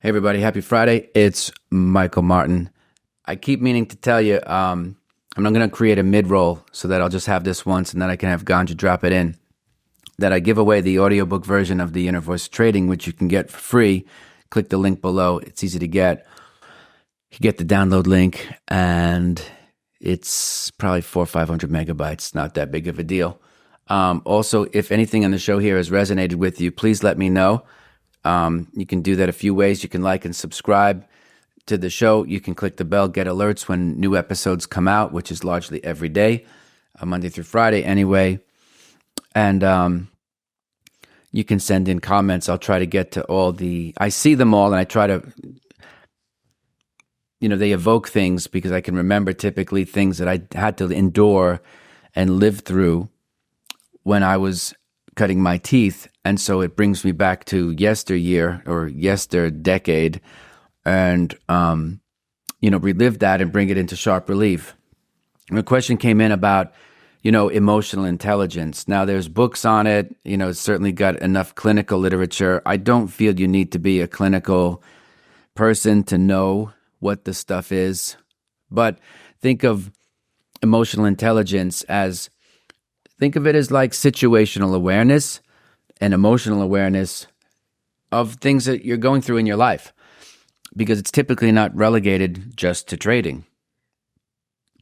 Hey everybody, happy Friday. It's Michael Martin. I keep meaning to tell you, I'm not going to create a mid-roll so that I'll just have this once and then I can have Ganja drop it in. That I give away the audiobook version of the Inner Voice Trading, which you can get for free. Click the link below. It's easy to get. You get the download link and it's probably 400 or 500 megabytes. Not that big of a deal. Also, if anything on the show here has resonated with you, please let me know. You can do that a few ways. You can like and subscribe to the show. You can click the bell, get alerts when new episodes come out, which is largely every day, Monday through Friday anyway. And you can send in comments. I'll try to get to I see them all and I try to, they evoke things because I can remember typically things that I had to endure and live through when I was cutting my teeth. And so it brings me back to yesteryear or decade and, relive that and bring it into sharp relief. And a question came in about, emotional intelligence. Now there's books on it, it's certainly got enough clinical literature. I don't feel you need to be a clinical person to know what the stuff is, but think of emotional intelligence think of it as like situational awareness and emotional awareness of things that you're going through in your life, because it's typically not relegated just to trading.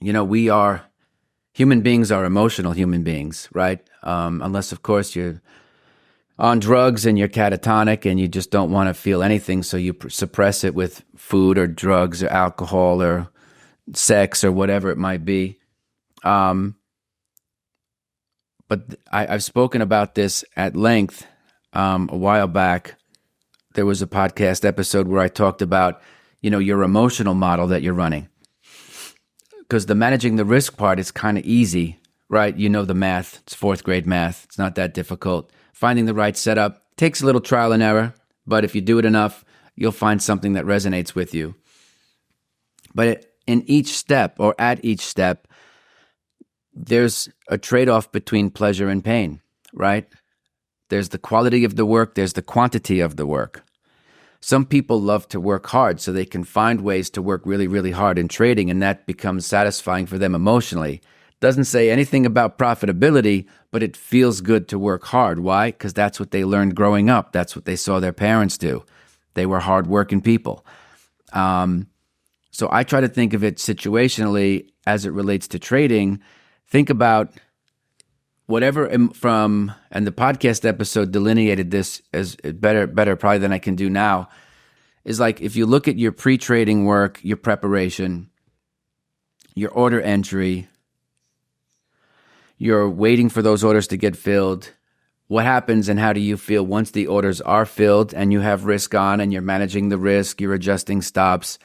Human beings are emotional human beings, right? Unless, of course, you're on drugs and you're catatonic and you just don't want to feel anything, so you suppress it with food or drugs or alcohol or sex or whatever it might be. But I've spoken about this at length a while back. There was a podcast episode where I talked about, your emotional model that you're running. Because the managing the risk part is kind of easy, right? You know the math. It's fourth grade math. It's not that difficult. Finding the right setup takes a little trial and error, but if you do it enough, you'll find something that resonates with you. But in each step or at each step, there's a trade-off between pleasure and pain, right? There's the quality of the work, there's the quantity of the work. Some people love to work hard so they can find ways to work really, really hard in trading, and that becomes satisfying for them emotionally. Doesn't say anything about profitability, but it feels good to work hard. Why? Because that's what they learned growing up. That's what they saw their parents do. They were hardworking people. So I try to think of it situationally as it relates to trading. Think about whatever and the podcast episode delineated this as better probably than I can do now, is like if you look at your pre-trading work, your preparation, your order entry, you're waiting for those orders to get filled. What happens and how do you feel once the orders are filled and you have risk on and you're managing the risk, you're adjusting stops?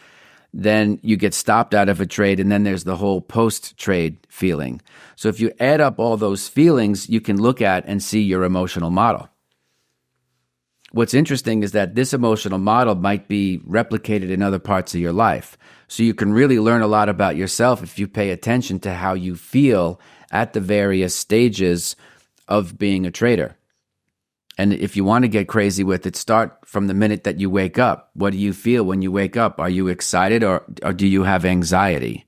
Then you get stopped out of a trade, and then there's the whole post-trade feeling. So if you add up all those feelings, you can look at and see your emotional model. What's interesting is that this emotional model might be replicated in other parts of your life. So you can really learn a lot about yourself if you pay attention to how you feel at the various stages of being a trader. And if you want to get crazy with it, start from the minute that you wake up. What do you feel when you wake up? Are you excited or do you have anxiety?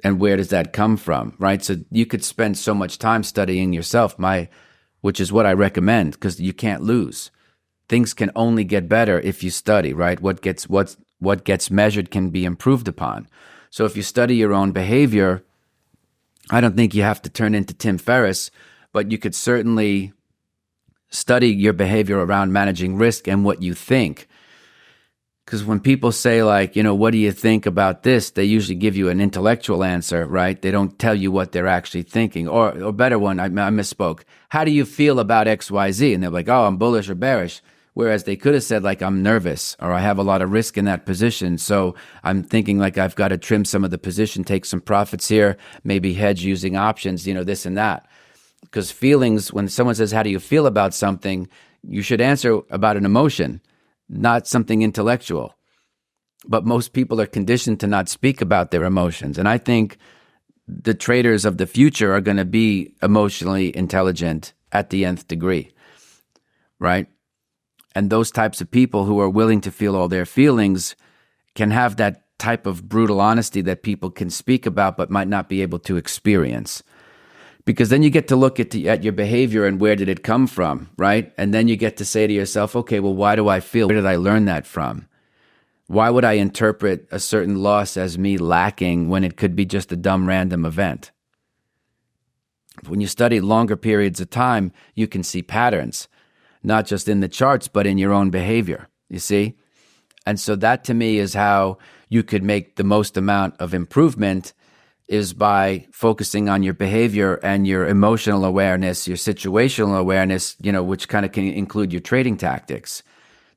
And where does that come from, right? So you could spend so much time studying yourself, which is what I recommend, because you can't lose. Things can only get better if you study, right? What gets measured can be improved upon. So if you study your own behavior, I don't think you have to turn into Tim Ferriss, but you could certainly study your behavior around managing risk and what you think. Because when people say what do you think about this? They usually give you an intellectual answer, right? They don't tell you what they're actually thinking. Or better one, I misspoke. How do you feel about X, Y, Z? And they're like, oh, I'm bullish or bearish. Whereas they could have said I'm nervous or I have a lot of risk in that position. So I'm thinking I've got to trim some of the position, take some profits here, maybe hedge using options, this and that. Because feelings, when someone says, how do you feel about something, you should answer about an emotion, not something intellectual. But most people are conditioned to not speak about their emotions. And I think the traders of the future are going to be emotionally intelligent at the nth degree, right? And those types of people who are willing to feel all their feelings can have that type of brutal honesty that people can speak about but might not be able to experience. Because then you get to look at your behavior and where did it come from, right? And then you get to say to yourself, okay, well, why do I feel? Where did I learn that from? Why would I interpret a certain loss as me lacking when it could be just a dumb random event? When you study longer periods of time, you can see patterns, not just in the charts, but in your own behavior, you see? And so that to me is how you could make the most amount of improvement, is by focusing on your behavior and your emotional awareness, your situational awareness, which kind of can include your trading tactics.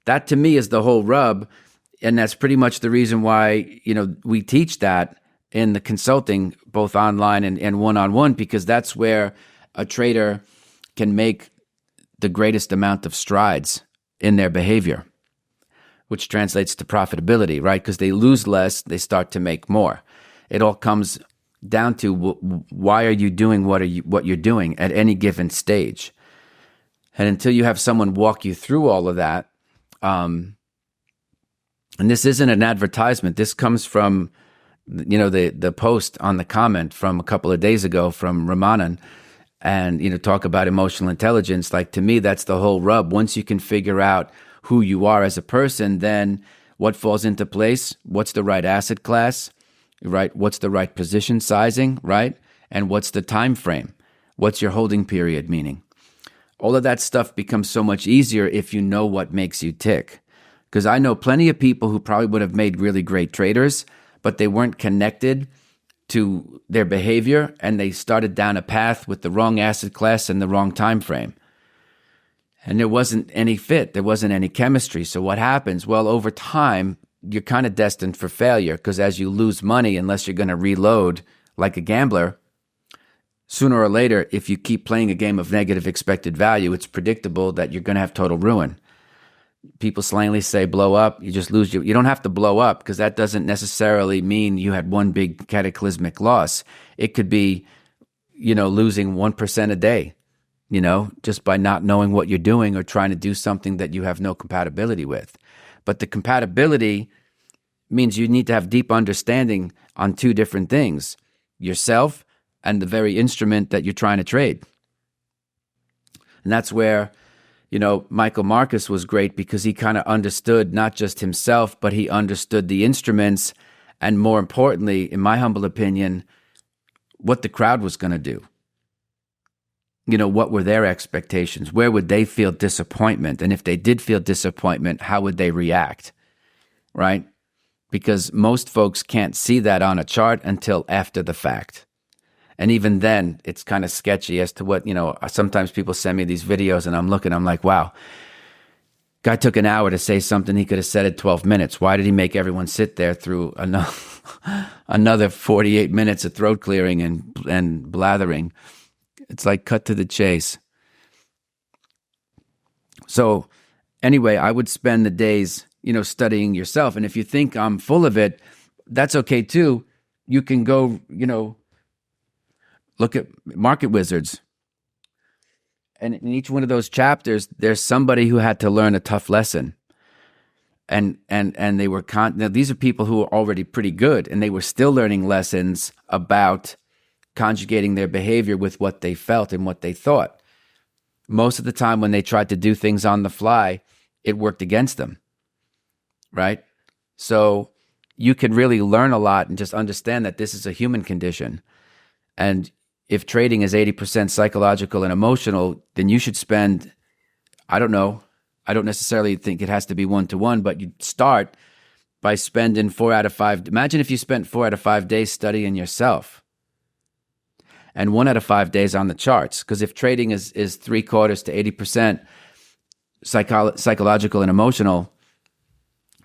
That to me is the whole rub. And that's pretty much the reason why, we teach that in the consulting, both online and one-on-one, because that's where a trader can make the greatest amount of strides in their behavior, which translates to profitability, right? Because they lose less, they start to make more. It all comes down to why are you doing what you're doing at any given stage. And until you have someone walk you through all of that, and this isn't an advertisement, this comes from the post on the comment from a couple of days ago from Ramanan, and talk about emotional intelligence. Like, to me, that's the whole rub. Once you can figure out who you are as a person, then what falls into place? What's the right asset class, right? What's the right position sizing, right? And what's the time frame? What's your holding period meaning? All of that stuff becomes so much easier if you know what makes you tick. Because I know plenty of people who probably would have made really great traders, but they weren't connected to their behavior, and they started down a path with the wrong asset class and the wrong time frame. And there wasn't any fit. There wasn't any chemistry. So what happens? Well, over time, you're kind of destined for failure, because as you lose money, unless you're going to reload like a gambler, sooner or later, if you keep playing a game of negative expected value, it's predictable that you're going to have total ruin. People slangily say blow up. You just lose. You don't have to blow up, because that doesn't necessarily mean you had one big cataclysmic loss. It could be, losing 1% a day, just by not knowing what you're doing or trying to do something that you have no compatibility with. But the compatibility means you need to have deep understanding on two different things: yourself and the very instrument that you're trying to trade. And that's where, Michael Marcus was great, because he kind of understood not just himself, but he understood the instruments, and more importantly, in my humble opinion, what the crowd was going to do. What were their expectations? Where would they feel disappointment? And if they did feel disappointment, how would they react? Right? Because most folks can't see that on a chart until after the fact. And even then, it's kind of sketchy as to what, sometimes people send me these videos and I'm like, wow, guy took an hour to say something he could have said in 12 minutes. Why did he make everyone sit there through another 48 minutes of throat clearing and blathering? It's like, cut to the chase. So anyway, I would spend the days, studying yourself. And if you think I'm full of it, that's okay too. You can go, look at Market Wizards. And in each one of those chapters, there's somebody who had to learn a tough lesson. And they were, now these are people who are already pretty good, and they were still learning lessons about conjugating their behavior with what they felt and what they thought. Most of the time when they tried to do things on the fly, it worked against them, right? So you can really learn a lot and just understand that this is a human condition. And if trading is 80% psychological and emotional, then you should spend, I don't know, I don't necessarily think it has to be 1-to-1, but you start by spending 4 out of 5. Imagine if you spent 4 out of 5 days studying yourself and 1 out of 5 days on the charts. Because if trading is 3/4 to 80% psychological and emotional,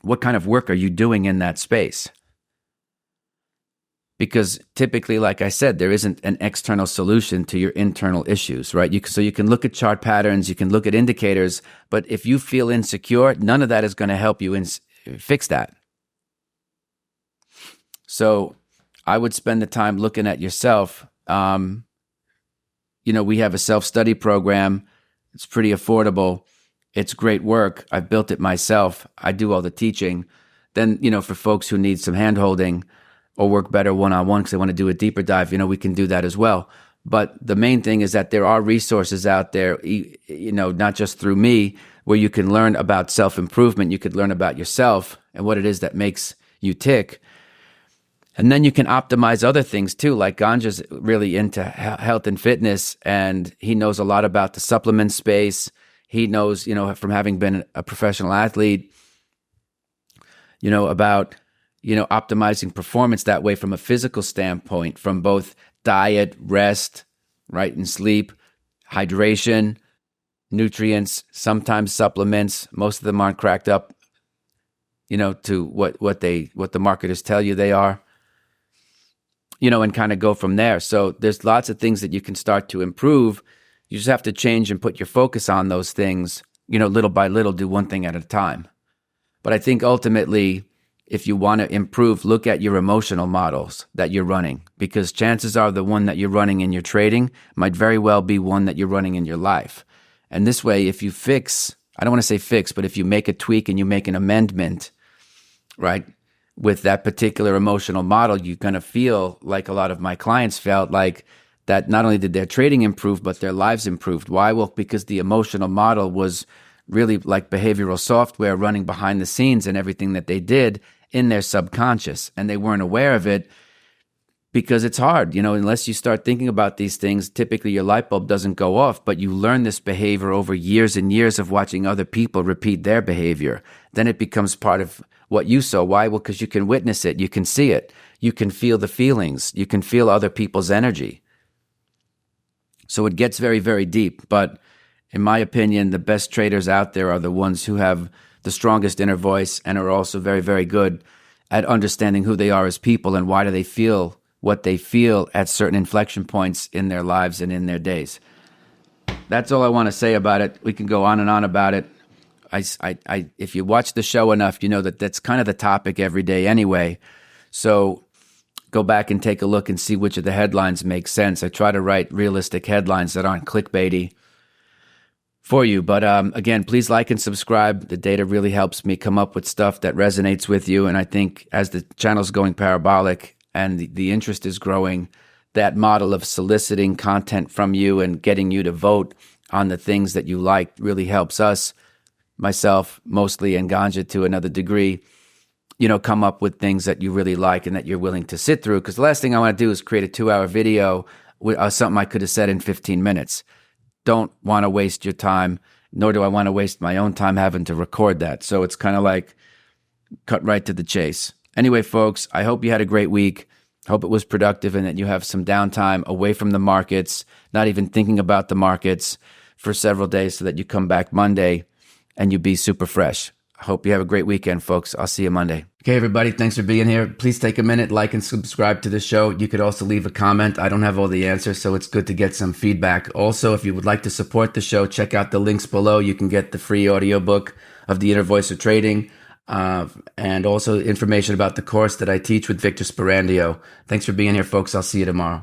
what kind of work are you doing in that space? Because typically, like I said, there isn't an external solution to your internal issues, right? So you can look at chart patterns, you can look at indicators, but if you feel insecure, none of that is going to help you fix that. So I would spend the time looking at yourself. We have a self-study program. It's pretty affordable. it's great work. I've built it myself. I do all the teaching. Then, for folks who need some hand holding or work better one-on-one because they want to do a deeper dive, we can do that as well. But the main thing is that there are resources out there, not just through me, where you can learn about self-improvement. You could learn about yourself and what it is that makes you tick. And then you can optimize other things too, like Ganja's really into health and fitness, and he knows a lot about the supplement space. He knows, from having been a professional athlete, about, optimizing performance that way from a physical standpoint, from both diet, rest, right, and sleep, hydration, nutrients, sometimes supplements. Most of them aren't cracked up, to what the marketers tell you they are. And kind of go from there. So there's lots of things that you can start to improve. You just have to change and put your focus on those things, little by little, do one thing at a time. But I think ultimately, if you want to improve, look at your emotional models that you're running, because chances are the one that you're running in your trading might very well be one that you're running in your life. And this way, if you I don't want to say fix, but if you make a tweak and you make an amendment, right, with that particular emotional model, you're going to feel like a lot of my clients felt like that not only did their trading improve, but their lives improved. Why? Well, because the emotional model was really like behavioral software running behind the scenes and everything that they did in their subconscious. And they weren't aware of it because it's hard, unless you start thinking about these things, typically your light bulb doesn't go off, but you learn this behavior over years and years of watching other people repeat their behavior. Then it becomes part of what you saw. Why? Well, because you can witness it. You can see it. You can feel the feelings. You can feel other people's energy. So it gets very, very deep. But in my opinion, the best traders out there are the ones who have the strongest inner voice and are also very, very good at understanding who they are as people and why do they feel what they feel at certain inflection points in their lives and in their days. That's all I want to say about it. We can go on and on about it. If you watch the show enough, you know that that's kind of the topic every day anyway. So go back and take a look and see which of the headlines make sense. I try to write realistic headlines that aren't clickbaity for you. But again, please like and subscribe. The data really helps me come up with stuff that resonates with you. And I think as the channel's going parabolic and the interest is growing, that model of soliciting content from you and getting you to vote on the things that you like really helps us, myself mostly, and Ganja to another degree, come up with things that you really like and that you're willing to sit through. Because the last thing I want to do is create a 2-hour video with something I could have said in 15 minutes. Don't want to waste your time, nor do I want to waste my own time having to record that. So it's kind of like cut right to the chase. Anyway, folks, I hope you had a great week. Hope it was productive and that you have some downtime away from the markets, not even thinking about the markets for several days so that you come back Monday and you be super fresh. I hope you have a great weekend, folks. I'll see you Monday. Okay, everybody, thanks for being here. Please take a minute, like and subscribe to the show. You could also leave a comment. I don't have all the answers, so it's good to get some feedback. Also, if you would like to support the show, check out the links below. You can get the free audiobook of The Inner Voice of Trading, and also information about the course that I teach with Victor Sperandio. Thanks for being here, folks. I'll see you tomorrow.